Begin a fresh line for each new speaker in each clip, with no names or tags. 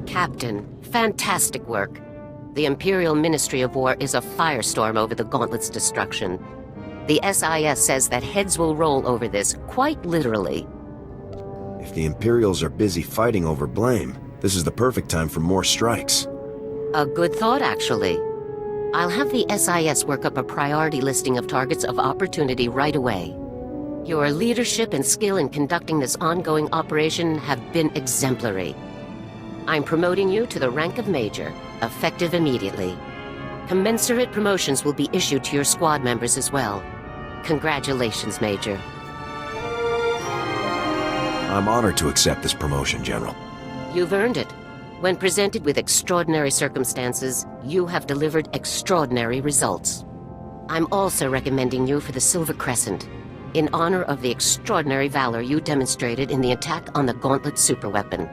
Captain, fantastic work. The Imperial Ministry of War is a firestorm over the Gauntlet's destruction. The SIS says that heads will roll over this, quite literally.
If the Imperials are busy fighting over blame, this is the perfect time for more strikes.
A good thought, actually. I'll have the SIS work up a priority listing of targets of opportunity right away. Your leadership and skill in conducting this ongoing operation have been exemplary. I'm promoting you to the rank of Major, effective immediately. Commensurate promotions will be issued to your squad members as well. Congratulations, Major.
I'm honored to accept this promotion, General.
You've earned it. When presented with extraordinary circumstances, you have delivered extraordinary results. I'm also recommending you for the Silver Crescent, in honor of the extraordinary valor you demonstrated in the attack on the Gauntlet superweapon.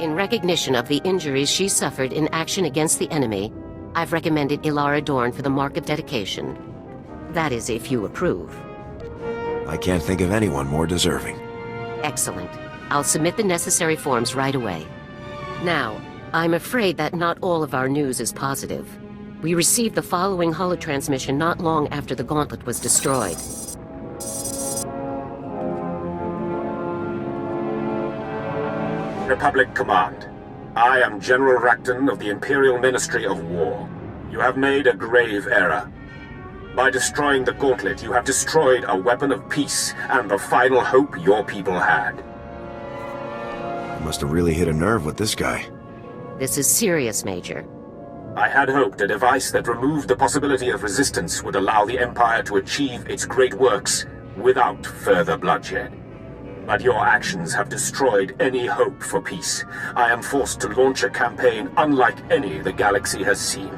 In recognition of the injuries she suffered in action against the enemy, I've recommended Ilara Dorn for the Mark of Dedication. That is, if you approve.
I can't think of anyone more deserving.
Excellent. I'll submit the necessary forms right away. Now, I'm afraid that not all of our news is positive. We received the following holotransmission not long after the Gauntlet was destroyed.
Republic Command. I am General Rakton of the Imperial Ministry of War. You have made a grave error. By destroying the Gauntlet, you have destroyed a weapon of peace and the final hope your people had.
You must have really hit a nerve with this guy.
This is serious, Major.
I had hoped a device that removed the possibility of resistance would allow the Empire to achieve its great works without further bloodshed. But your actions have destroyed any hope for peace. I am forced to launch a campaign unlike any the galaxy has seen.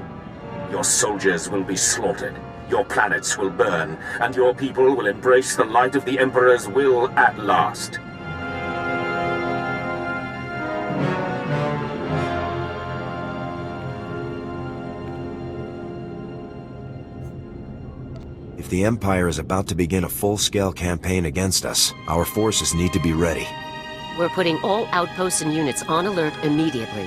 Your soldiers will be slaughtered, your planets will burn, and your people will embrace the light of the Emperor's will at last.
If the Empire is about to begin a full-scale campaign against us, our forces need to be ready.
We're putting all outposts and units on alert immediately.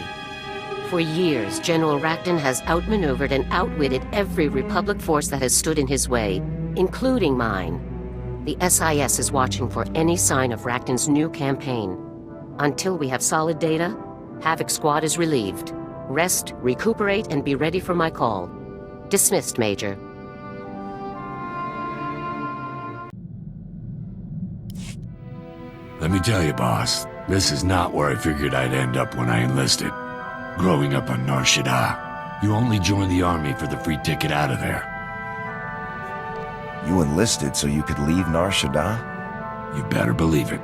For years, General Rakton has outmaneuvered and outwitted every Republic force that has stood in his way, including mine. The SIS is watching for any sign of Rakton's new campaign. Until we have solid data, Havoc Squad is relieved. Rest, recuperate, and be ready for my call. Dismissed, Major.
Let me tell you, boss, this is not where I figured I'd end up when I enlisted. Growing up on Nar Shaddaa, you only joined the army for the free ticket out of there.
You enlisted so you could leave Nar Shaddaa?
You better believe it.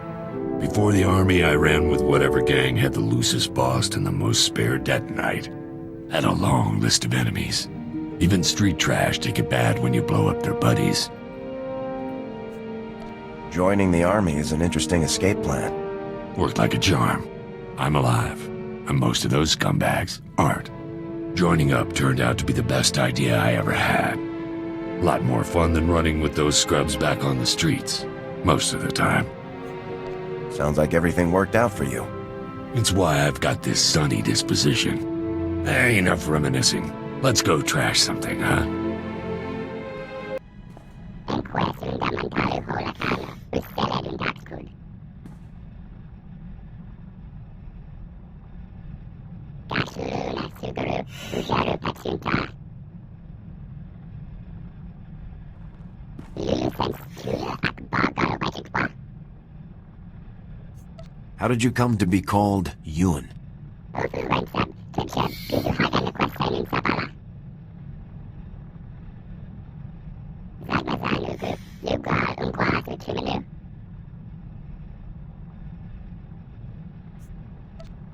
Before the army, I ran with whatever gang had the loosest boss and the most spare detonite. Had a long list of enemies. Even street trash take it bad when you blow up their buddies.
Joining the army is an interesting escape plan.
Worked like a charm. I'm alive, and most of those scumbags aren't. Joining up turned out to be the best idea I ever had. A lot more fun than running with those scrubs back on the streets, most of the time.
Sounds like everything worked out for you.
It's why I've got this sunny disposition. Enough reminiscing. Let's go trash something, huh?
How did you come to be called Ewan?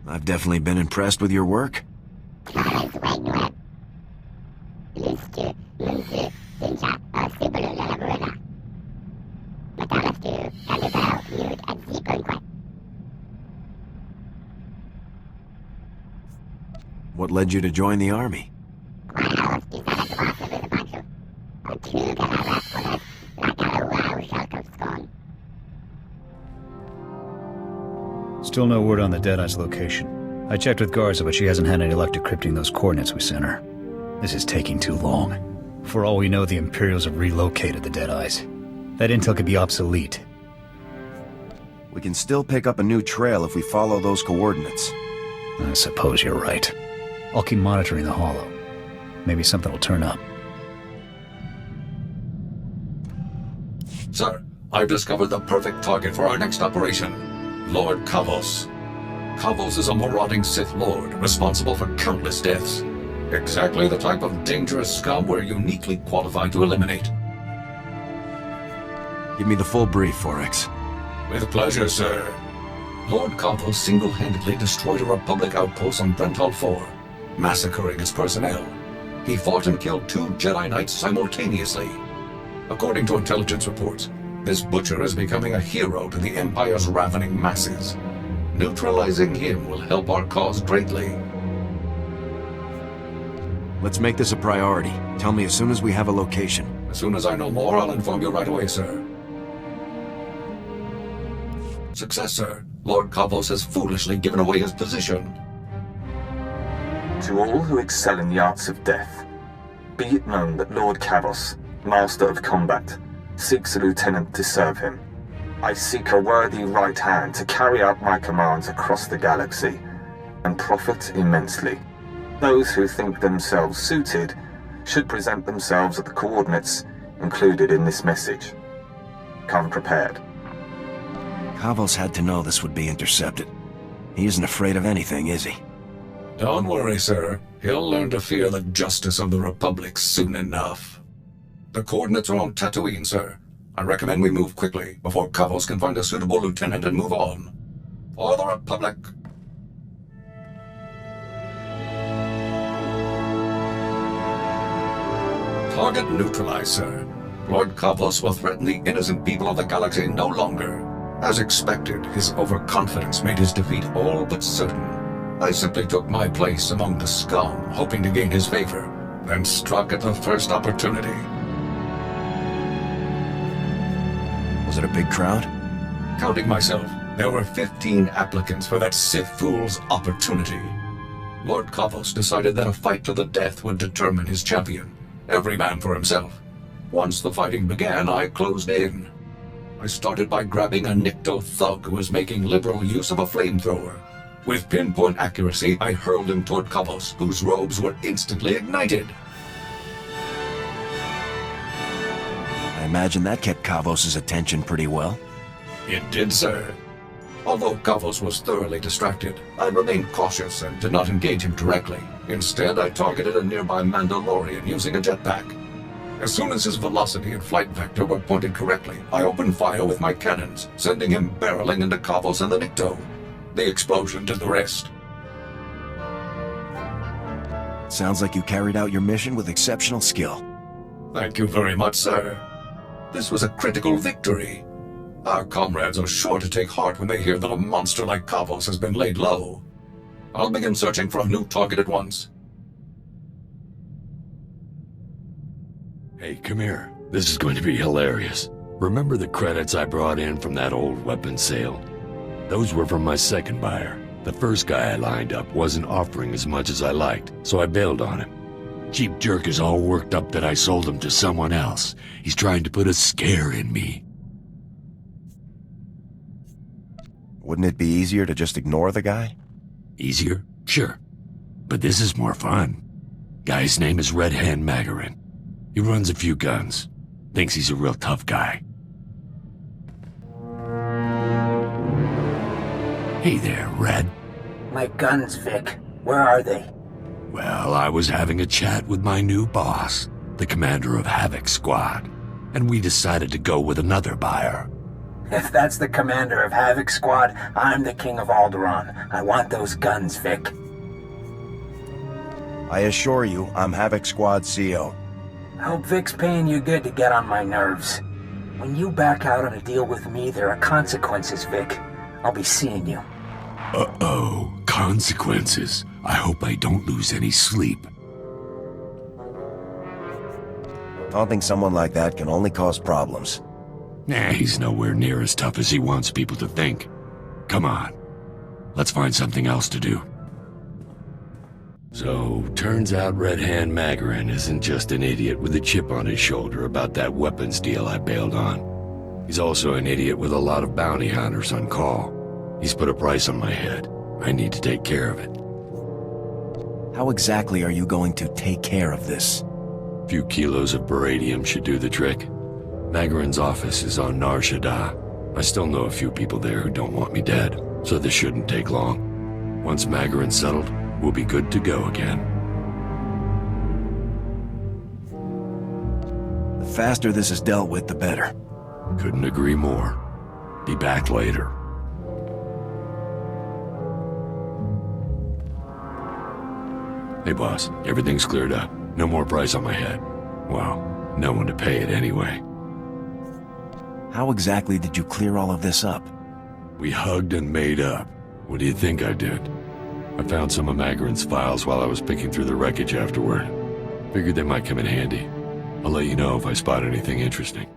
I've definitely been impressed with your work. What led you to join the army?
Still no word on the Deadeye's location. I checked with Garza, but she hasn't had any luck decrypting those coordinates we sent her. This is taking too long. For all we know, the Imperials have relocated the Deadeyes. That intel could be obsolete.
We can still pick up a new trail if we follow those coordinates.
I suppose you're right. I'll keep monitoring the Hollow. Maybe something will turn up.
Sir, I've discovered the perfect target for our next operation. Lord Kavos. Kavos is a marauding Sith Lord, responsible for countless deaths. Exactly the type of dangerous scum we're uniquely qualified to eliminate.
Give me the full brief, Forex.
With pleasure, sir. Lord Kavos single-handedly destroyed a Republic outpost on Brental 4, massacring its personnel. He fought and killed 2 Jedi Knights simultaneously. According to intelligence reports, this butcher is becoming a hero to the Empire's ravening masses. Neutralizing him will help our cause greatly.
Let's make this a priority. Tell me as soon as we have a location.
As soon as I know more, I'll inform you right away, sir. Success, sir. Lord Kavos has foolishly given away his position.
To all who excel in the arts of death, be it known that Lord Kavos, Master of Combat, seeks a lieutenant to serve him. I seek a worthy right hand to carry out my commands across the galaxy, and profit immensely. Those who think themselves suited should present themselves at the coordinates included in this message. Come prepared.
Kavos had to know this would be intercepted. He isn't afraid of anything, is he?
Don't worry, sir. He'll learn to fear the justice of the Republic soon enough. The coordinates are on Tatooine, sir. I recommend we move quickly, before Kavos can find a suitable lieutenant and move on. For the Republic! Target neutralized, sir. Lord Kavos will threaten the innocent people of the galaxy no longer. As expected, his overconfidence made his defeat all but certain. I simply took my place among the scum, hoping to gain his favor, then struck at the first opportunity.
Was it a big crowd?
Counting myself, there were 15 applicants for that Sith fool's opportunity. Lord Kavos decided that a fight to the death would determine his champion. Every man for himself. Once the fighting began, I closed in. I started by grabbing a Nikto thug who was making liberal use of a flamethrower. With pinpoint accuracy, I hurled him toward Kavos, whose robes were instantly ignited.
I imagine that kept Kavos' attention pretty well.
It did, sir. Although Kavos was thoroughly distracted, I remained cautious and did not engage him directly. Instead, I targeted a nearby Mandalorian using a jetpack. As soon as his velocity and flight vector were pointed correctly, I opened fire with my cannons, sending him barreling into Kavos and the Nikto. The explosion did the rest.
Sounds like you carried out your mission with exceptional skill.
Thank you very much, sir. This was a critical victory. Our comrades are sure to take heart when they hear that a monster like Kavos has been laid low. I'll begin searching for a new target at once.
Hey, come here. This is going to be hilarious. Remember the credits I brought in from that old weapons sale? Those were from my second buyer. The first guy I lined up wasn't offering as much as I liked, so I bailed on him. Cheap jerk is all worked up that I sold him to someone else. He's trying to put a scare in me.
Wouldn't it be easier to just ignore the guy?
Easier? Sure. But this is more fun. Guy's name is Red Hand Magarin. He runs a few guns. Thinks he's a real tough guy. Hey there, Red.
My guns, Vic. Where are they?
Well, I was having a chat with my new boss, the commander of Havoc Squad, and we decided to go with another buyer.
If that's the commander of Havoc Squad, I'm the king of Alderaan. I want those guns, Vic.
I assure you, I'm Havoc Squad CO.
Hope Vic's paying you good to get on my nerves. When you back out on a deal with me, there are consequences, Vic. I'll be seeing you.
Uh-oh, consequences. I hope I don't lose any sleep.
Taunting someone like that can only cause problems.
Nah, he's nowhere near as tough as he wants people to think. Come on, let's find something else to do. So, turns out Red Hand Magarin isn't just an idiot with a chip on his shoulder about that weapons deal I bailed on. He's also an idiot with a lot of bounty hunters on call. He's put a price on my head. I need to take care of it.
How exactly are you going to take care of this?
A few kilos of beradium should do the trick. Magarin's office is on Nar Shaddaa. I still know a few people there who don't want me dead, so this shouldn't take long. Once Magarin's settled, we'll be good to go again.
The faster this is dealt with, the better.
Couldn't agree more. Be back later. Hey boss, everything's cleared up. No more price on my head. Well, no one to pay it anyway.
How exactly did you clear all of this up?
We hugged and made up. What do you think I did? I found some of Magarin's files while I was picking through the wreckage afterward. Figured they might come in handy. I'll let you know if I spot anything interesting.